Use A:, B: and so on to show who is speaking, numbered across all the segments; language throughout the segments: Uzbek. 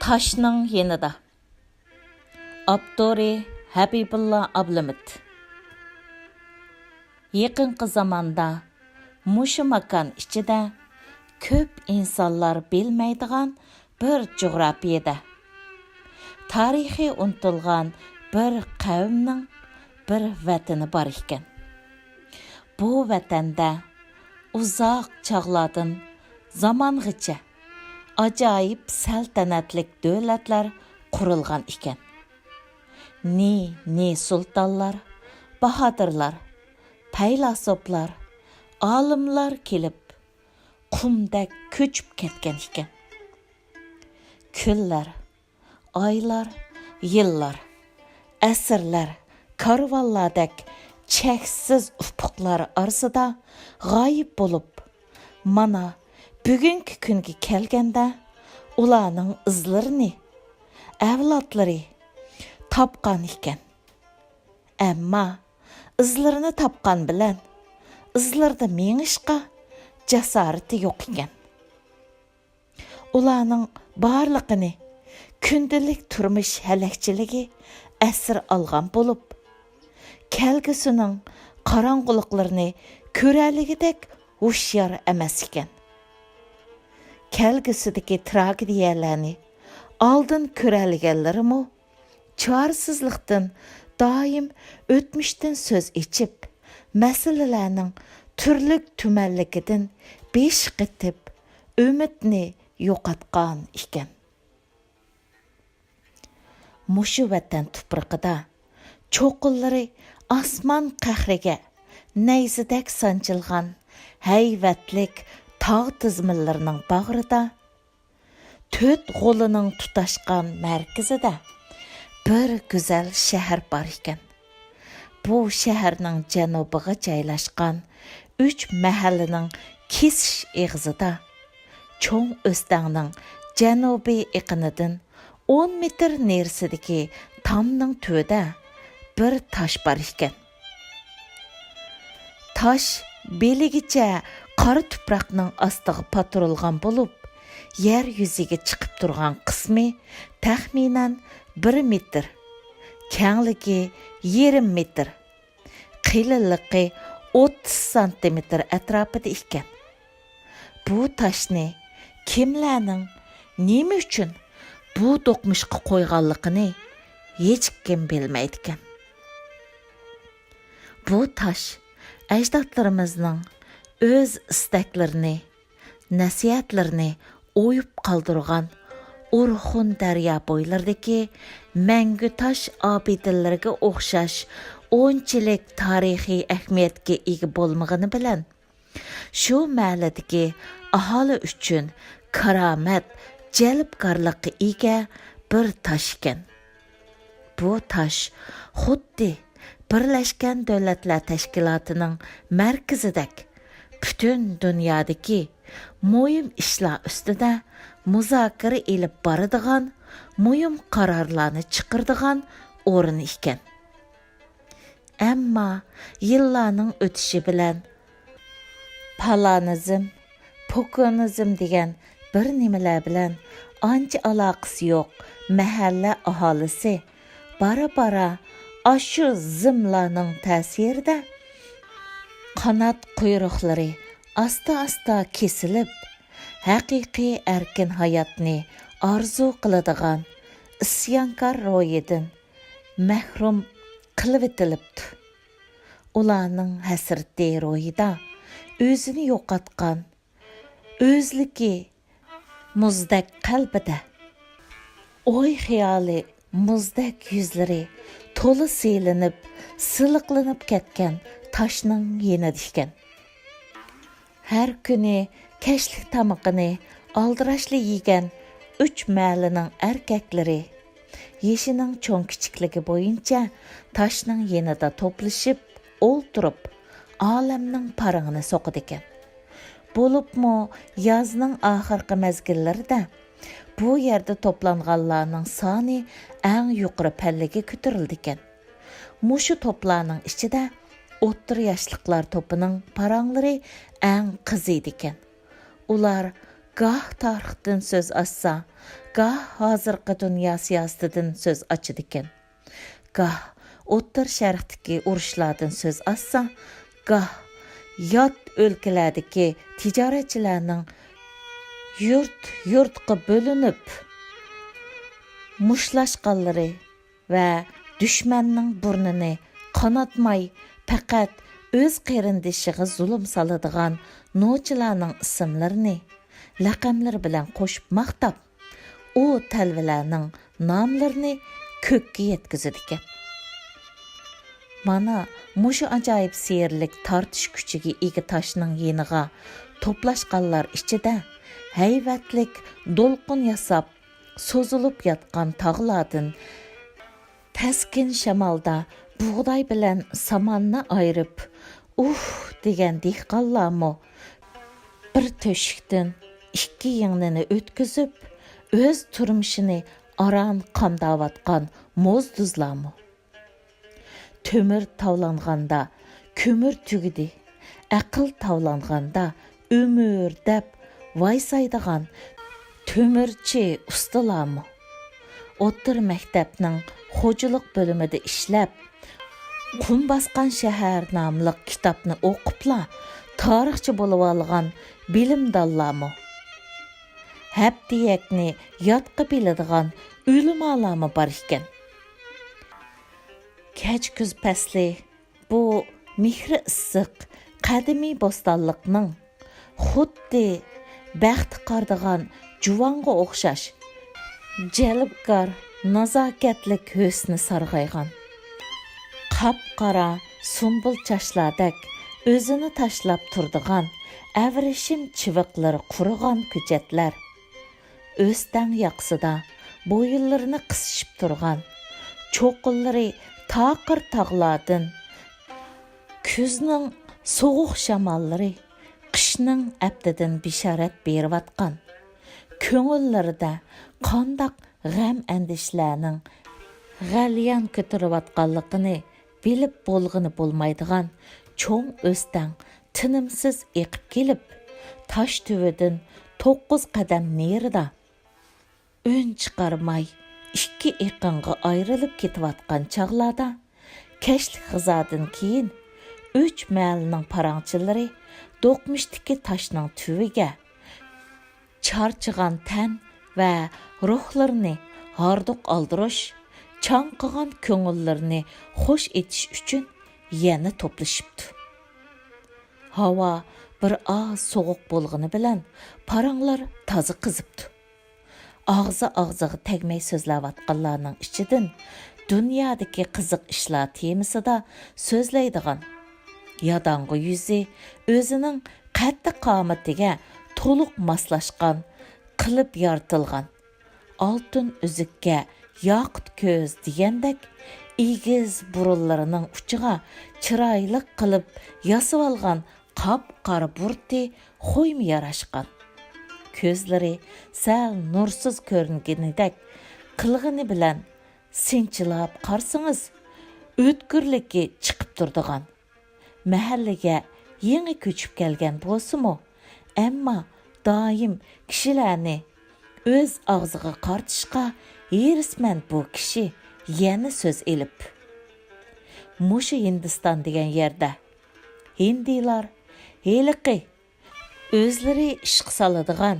A: Taşның yenida. Abduri Habibullah Ablamid. Yaqinqi zamanda mushu makan ichida ko'p insonlar bilmaydigan bir jo'grafiyada tarixiy unutilgan bir qavmning bir vatani bor ekan. Bu vatanda uzoq chog'lardan zamongacha ajoyib saltanatlik davlatlar qurilgan ekan. Ne sultanlar, bahodirlar, faylasuflar, olimlar kelib, qumdak ko'chib ketgan ekan. Kunlar, oylar, yillar, asrlar, karvonlardek cheksiz ufuqlar orasida g'oyib bo'lib, mana bugungi kunga kelganda ularning izlarini avlodlari topgan ekan. Ammo izlarini topgan bilan izlarda mengishqa jasorati yo'q ekan. Ularning barligini kundalik turmush halakchiligi asir olgan bo'lib, kelgusining qorong'uliklarini ko'raligidek hushyor emas ekan. Kelgusidagi tragediyalarni oldin ko'raliganlarimi chorsizlikdan doim o'tmishdan so'z ichib, masalalarning turlik tumanligidan besh qitib umidni yo'qotgan ekan. Mushu vatan tuprog'ida cho'qinlari osmon qahriga nayzidak sanchilgan hayvatlik tog' tizminlarining bag'rida, to'rt g'olining tutashgan markazida bir go'zal shahar bor ekan. Bu shaharning janubiga joylashgan 3 mahallaning kesish eg'izida cho'ng o'stangning janubiy iqinidan 10 metr nerisidagi tomning to'da bir tosh bor ekan. Tosh beligicha qora tuproqning ostiga patrulgan bo'lib, yer yuziga chiqib turgan qismi taxminan 1 metr, kengligi 1,5 metr, qilinligi 30 santimetr atrofida ekan. Bu toshni kimlarning nima uchun bu do'qmishga qo'yganligini hech kim bilmaydi ekan. Bu tosh ajdodlarimizning o'z istaklarini, nasihatlarini o'yib qoldirgan Urxun daryo bo'ylaridagi mangu tosh obidalariga o'xshash o'nchilik tarixiy ahamiyatga ega bo'lmagani bilan shu mahalladagi aholi uchun karomat jalbkorlikqa ega bir tosh ekan. Bu tosh xuddi Birlashgan Davlatlar Tashkilotining markazidek butun dunyodagi muhim ishlar ustida muzokara elib boradigan, muhim qarorlarni chiqaradigan o'rin ekan. Ammo yillarning o'tishi bilan palanizm, pokonizm degan bir nimalar bilan ancha aloqasi yo'q mahalla aholisi bara ashu zimlarning ta'sirida qanot quyruqlari asta kesilib, haqiqiy erkin hayotni orzu qiladigan isyonkor ro'yidan mahrum qilib etilibdi. Ularning hasrati ro'yida o'zini yo'qotgan, o'zligi muzdak qalbida o'y xiyoli muzdak yuzlari to'la siylanib, siliqlanib ketgan toshning yenida ekan. Har kuni kashlik tamoqini aldirashli yegan 3 mahallaning erkaklari yeshining cho'ng kichikligi bo'yicha toshning yenida to'plashib, o'ltirib, olamning parangini so'qidi ekan. Bo'libmi yozning oxirgi mezgillarida bu yerda to'planganlarning soni eng yuqori pallaga ko'tarildi ekan. Mushu to'plarning ichida o'ttir yoshliklar to'pining paranglari eng qiziydi ekan. Ular Gah tarixdan söz açsa, gah hozirgi dunyo siyosatidan söz açıdı ekan. Gah O'rta Sharqdagi urushlardan söz açsa, gah yot o'lkalardagi tijoratchilarning yurt-yurtqa bo'linib mushlashganlari va dushmanning burnini qanatmay faqat o'z qarindishiga zulm soladigan nochilarning ismlarini laqamlari bilan qo'shib maqtab, u talvalarning nomlarini ko'kka yetkazadi ekan. Mana mushu ajoyib seyrlik tortish kuchiga ega toshning yeniga to'plashganlar ichida hayvatlik do'lqin yasab so'zilib yotgan tog'lardan taskin shamolda bug'doy bilan samonni ayirib degan dehqonlarmi bir to'shikdan ikki yingni o'tkazib o'z turmushini aran qamdayotgan mo'zduzlarmi. Tömür tavlanganda kömür tügidi, aql tavlanganda ömür deb vaysaydigan tömürchi ustalarmı. O'rta maktabning xo'jalik bo'limida ishlab, qum bosgan shahar nomli kitobni o'qibla tarixchi bo'lib olgan bilimdonlarmi. Hapdiyakni yodqa biladigan ulamolarmi bor ekan. Kech kuz pasli bu mehri issiq qadimiy bo'stonliqning xuddi baxti qardigan juvonga o'xshash jalbkor nazokatlik husni sarg'aygan. Qap-qara sumbul chashlardek o'zini tashlab turdigan avrishim chiviqlari qurigan ko'chatlar, o'stan yoqsida bo'yinlarini qisishib turgan cho'qillari taqir tog'lardan kuzning sovuq shamollari qishning abdidan bishorat berayotgan, ko'ngillarida qandoq g'am andishlarning g'alyan ko'tarayotganligini bilib bo'lg'ini bo'lmaydigan cho'ng o'stan tinimsiz eqib kelib, tosh tuvidan 9 qadam nerida ön chiqarmay ikki eqinga ayrilib ketayotgan chog'larda kashlik g'izodan keyin 3 mahallining parangchilari do'qmishdiki toshning tuviga charchigan tan va ruhlarni harduq aldirish, chanqigan ko'ngillarni xush etish uchun yana to'plashibdi. Havo bir oz sovuq bo'lgani bilan paranglar toza qizibdi. Ağzı-ağzıga tegmay so'zlayotganlarning ichidan dunyodagi qiziq ishlar temasida so'zlaydigan, yodong'i yuzi o'zining qattiq qomatiga to'liq moslashgan, qilib yoritilgan, oltin uzukka yoqut ko'z degandek egiz burunlarining uchiga chiroyli qilib yasab olgan qop-qora burti xo'ymi yarashgan. Ko'zlari sal nursiz ko'ringanidek qilg'ini bilan sinchilab qarsangiz o'tkirligi chiqib turdigan. Mahallaga yangi ko'chib kelgan bo'lsa-mu, ammo doim kishilarni o'z og'ziga qartishga erisman bu kishi yana so'z elib. Mushu Hindiston degan yerda hindilar heliqi o'zlari ishq soladigan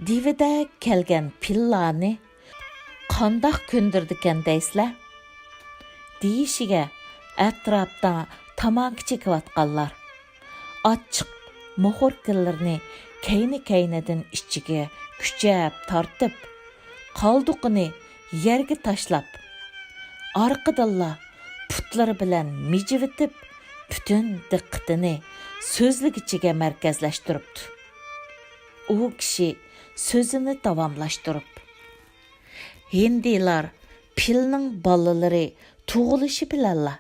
A: divida kelgan pillarni qandoq ko'ndirdikan deysizlar? Deyishiga atrofda tamaki chekayotganlar ochiq mo'xur tillarni kayni-kaynidan ichiga kuchab tortib, qoldiqini yerga tashlab, orqadalla putlari bilan mijivitib, butun diqqatini so'zligichiga markazlashtiribdi. U kishi so'zini davomlashtirib, hindilar pilning bolalari tug'ilishi bilanla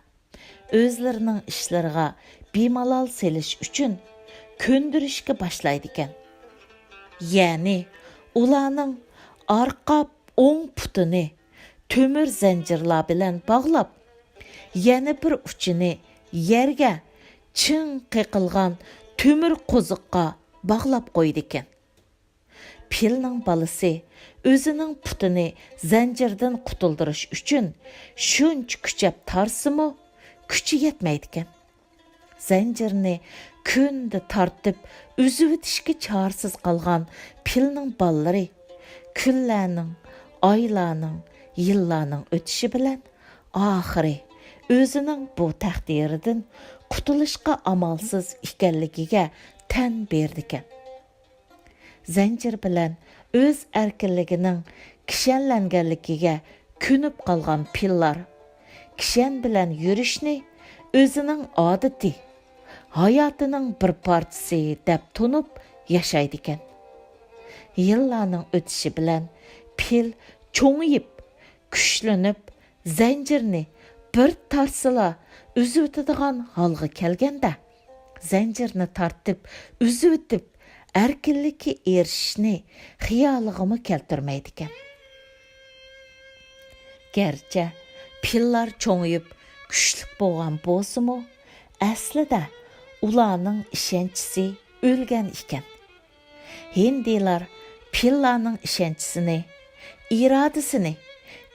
A: o'zlarining ishlariga bemalol selish uchun ko'ndirishga boshlaydi ekan. Ya'ni ularning orqa o'ng putini to'mir zanjirlar bilan bog'lab, yana bir uchini yerga chin qiqilgan to'mir qo'ziqqa bog'lab qo'ydi ekan. Pilning balası özünün putini zanjirdan qutuldirish uchun shuncha kuchab tarsimi, kuchi yetmaydigan. Zanjirni kunda tartib uzib o'tishga chorasiz qolgan pilning ballari kunlarning, oylarning, yillarning o'tishi bilan oxiri o'zining bu taqdiridan qutulishga amalsiz ekanligiga tan berdikan. Zanjir bilan o'z erkinligining kishanlanganligiga ko'nib qolgan pillar kishan bilan yurishni o'zining odati, hayotining bir parchasi deb tunib yashaydi ekan. Yillarning o'tishi bilan pil cho'ngiyib, kuchlanib, zanjirni bir tarsila uzib o'tadigan holga kelganda, zanjirni tartib, uzib o'tib, erkinlikka erishishni xiyoliga keltirmaydi ekan. Gerçi pillar cho'ngib, kuchli bo'lgan bo'lsa-mu, aslida ularning ishonchisi o'lgan ekan. Hindilar pillarning ishonchisini, irodasini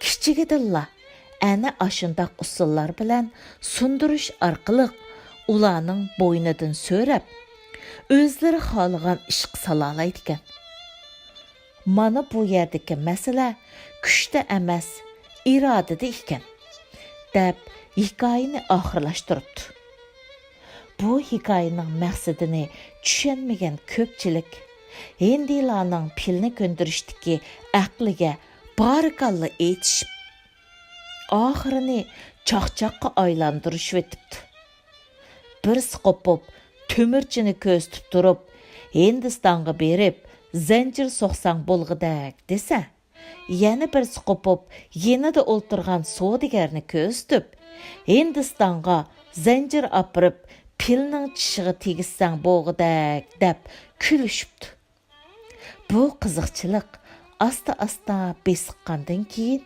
A: kichigidilla ana ashundaq usullar bilan sundirish orqali ularning bo'ynidan so'rab, o'zlari xohlagan ishga salolaydi ekan. Mana bu yerdagi masala kuchda emas, irodada ekan, deb hikoyani oxirlashtiribdi. Bu hikoyaning maqsadini tushunmagan ko'pchilik hindilarning pilni ko'ndirishdagi aqliga barikalla aytishib, oxirini chaqchaqqa aylantirishib o'tibdi. Bir qo'pib to'mirchini ko'zitib turib, Hindistonga berib, zanjir so'qsang bo'lg'idak desa, yana bir qo'pib yenida o'ltirgan savdogarni ko'zitib, Hindistonga zanjir opirib, pilning tishiga tegissang bo'lg'idak deb kulishibdi. Bu qiziqchilik asta-asta besiqqandan keyin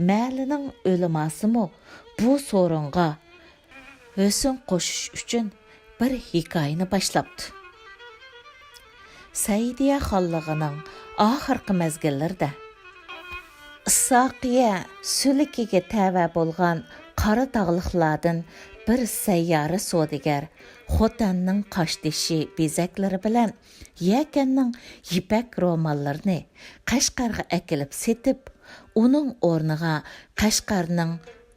A: Мәлінің o'limasimi bu so'ringa husn qo'shish uchun bir hikoyani boshlabdi. Saidiya xonligining oxirgi mezgillarida Isoqiya sulikiga tava bo'lgan qora tog'liqlardan bir sayyora savdogar Xotanning qoshdishi bezaklari bilan yakanning yipak ro'mollarini Qashqarga akilib setib, uning o'rniga Qashqarning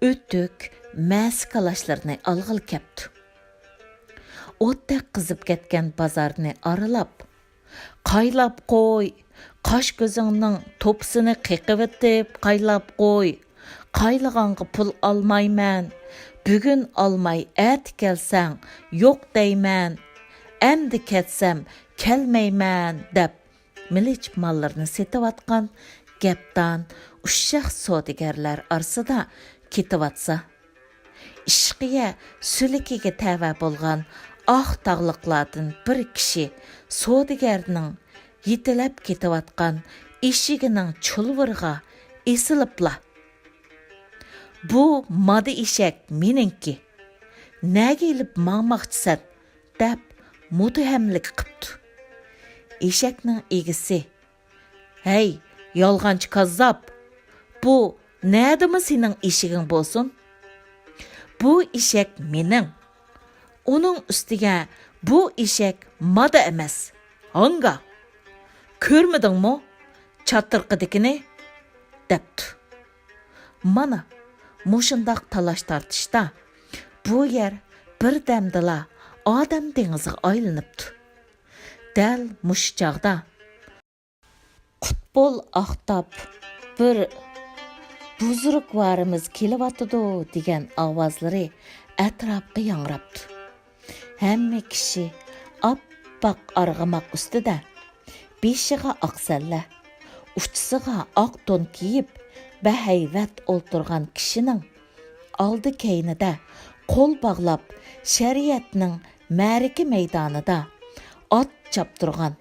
A: o'tük, mas kalashlarni olg'il kepti. O'tda qizib ketgan bozorni aralab, qaylab qo'y, qosh ko'zingning to'psini qiqivitib qaylab qo'y, qaylag'anga pul olmayman, bugun olmay at kelsang yo'q deyman, endi ketsam kelmayman deb milich mallarni setavatgan gapdan ushshaq savdogarlar orasida ketavatsa, ishqiya sulikiga tava bo'lgan oq tog'liqlardan bir kishi savdogarning yetilab ketavatgan eshigining chulviriga esilibla, bu mada eshak meningki, nega ilib mangmoqchisan deb mutahamlik qipti. Eshakning egisi, hey yolg'onchi kazzab, bu nadimi sening eshiging bo'lsin? Bu eshak mening. Uning ustiga bu eshak mada emas. Hanga? Ko'rmadingmi? Chatirqidikini debdi. Mana mushundaq talash tartishda bu yer bir damdala odam dengiziga aylanibdi. Dal mush chog'da qutbol aqtab bir buzrukvarimiz kelyapti degan ovozlari atrofga yangrabdi. Hamma kishi oppoq arg'amoq ustida, beshiga oqsalla, uchisiga oq to'n kiyib, bahayvat o'ltirgan kishining oldi keynida qo'l bog'lab shariatning ma'raka maydonida ot choptirgan,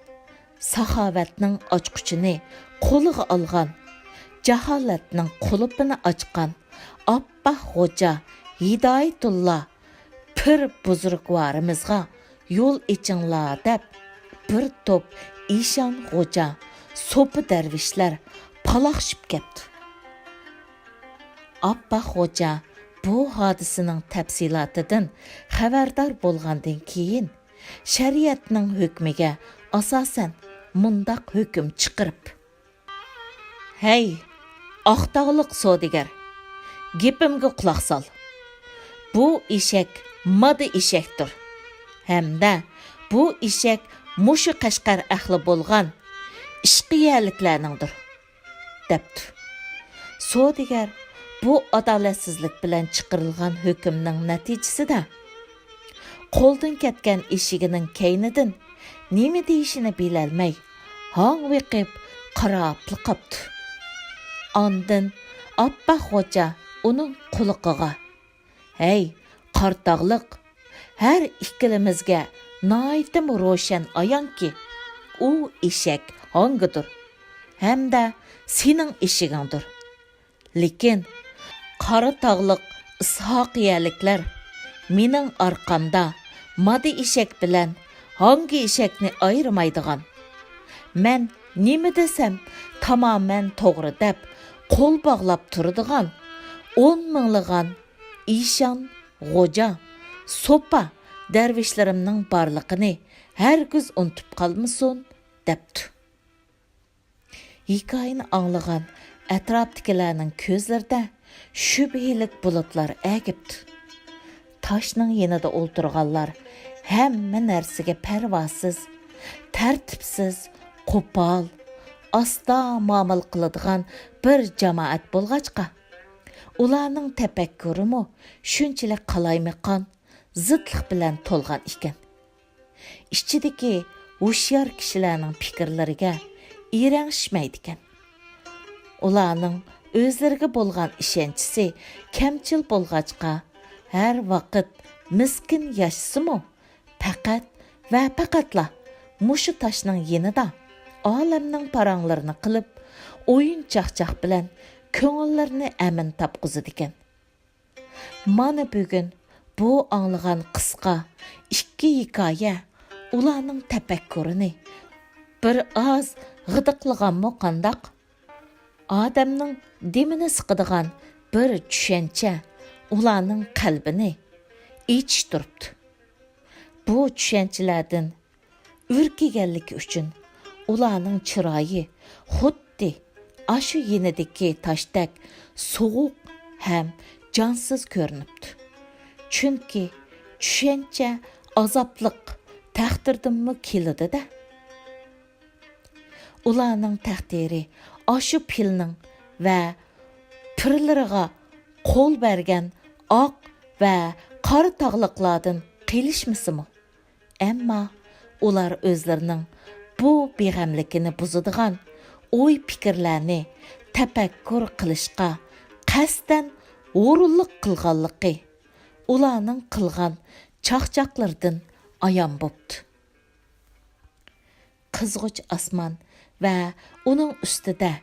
A: saxovatning ochquchini qo'liga olgan, jaholatning qulupini ochgan oppoq xo'ja Hidoyatulla pir buzrukvarimizga yo'l ichinglar deb bir to'p ishon xo'ja so'pi darvishlar paloqshib kepti. Abba xo'ja bu hodisaning tafsilotidan xabardor bo'lgandan keyin shariatning hukmiga asosan mundaq hukm chiqirib: "Hey, oqtog'liq savdogar, gapimga quloq sol. Bu eshak moda eshakdir. Hamda bu eshak mushu Qashqar ahli bo'lgan ishqiyaliklarningdir," debdi. Savdogar bu adolatsizlik bilan chiqarilgan hukmning natijasida qo'ldan ketgan eshigining keynidan nima deyishini bilolmay hangviqib qarab qolibdi. Ondan Abba xo'ja uning quliqiga: "Hey, qartog'liq, har ikkilimizga noyitim ro'shan ayonki, u eshak hangidir, hamda sening eshigingdir. Lekin qora tog'liq ishoqiyaliklar mening orqamda moda eshak bilan hangi eshakni ayirmaydigan, men nima desam tamoman to'g'ri deb qo'l bog'lab turadigan 10 minglagan ishon, g'o'ja, so'pa darvishlarimning borligini hargiz unutib qolmasin," debdi. Hikoyani anglagan atrofdagilarning ko'zlarida shubhalik bulutlar agibdi. Toshning yanida o'ltirganlar hamma narsaga parvosiz, tartibsiz, qo'pol, asta muomala qiladigan bir jamoat bo'lg'achqa, ularning tafakkurimi shunchalik qalaymaqon, zidlik bilan to'lgan ekan. Ichidagi hushyor kishilarning fikrlariga erangishmaydi ekan. Ularning o'zlariga bo'lgan ishonchisi kamchil bo'lg'achqa, har vaqt miskin yashasimi, faqatla mushu toshning yenida olamning paranglarini qilib, o'yin chaqchaq bilan ko'ngillarni amin topqizadi ekan. Mana bugun bu anglagan qisqa ikki hikoya ularning tafakkurini bir oz g'idiqlaganmi qandoq? Odamning demini siqadigan bir tushuncha ularning qalbini ichish turibdi. Bu tushunchalardan urkiganlik uchun ularning chiroyi xuddi ashu yenidagi toshdek sovuq ham jonsiz ko'rinibdi. Chunki tushuncha azobliq taqdirdanmi keladi-da. Ularning taqdiri ashu pilning va pirlariga qo'l bergan oq va qora tog'liqlardan qilishmisimi? Ammo ular o'zlarining bu beg'amlikini buzadigan o'y fikrlarni tafakkur qilishga qasdan o'rinliq qilganligi ularning qilgan chaqchaqlardan ayon bo'pti. Qizg'uch osmon va uning ustida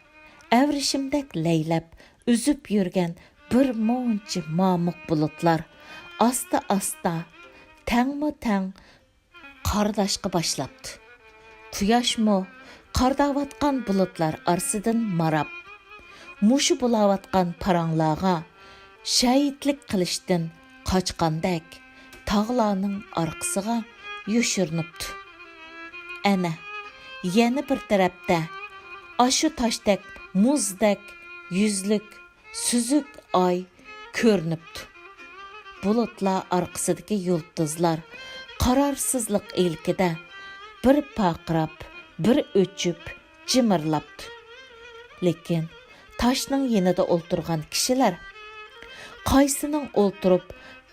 A: avrishimdak laylab uzib yurgan bir muncha momiq bulutlar asta tangma-tang qardashqa boshlabdi. Quyoshmi qardavatgan bulutlar orasidan marab, mushu bo'lavatgan paranglarga shahidlik qilishdan qochgandek tog'larning orqasiga yoshirinibdi. Ana, yana bir tarafda ashu toshdek muzdek yuzlik suzuk oy ko'rinibdi. Bulutlar orqasidagi yulduzlar qararsizlik ilkida bir paqirab, bir o'chib, jimirlabdi. Lekin toshning yanida o'ltirgan kishilar qaysining o'ltirib,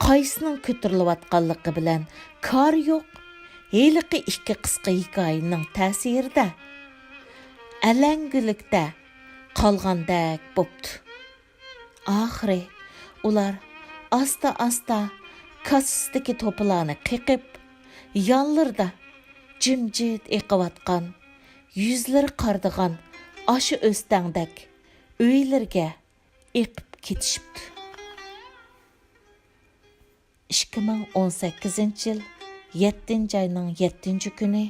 A: qaysining ko'tarilayotganligi bilan kor yo'q. Heliqi ikki qisqa hikoyaning ta'sirida alangulikda qolgandek bo'pti. Oxiri ular asta kassidagi to'plarni qiqib, yonlarida jimjit eqivatgan, yuzlari qardigan ashu o'stangdak uylarga eqib ketishibdi. 2018 yil 7 oyning 7 kuni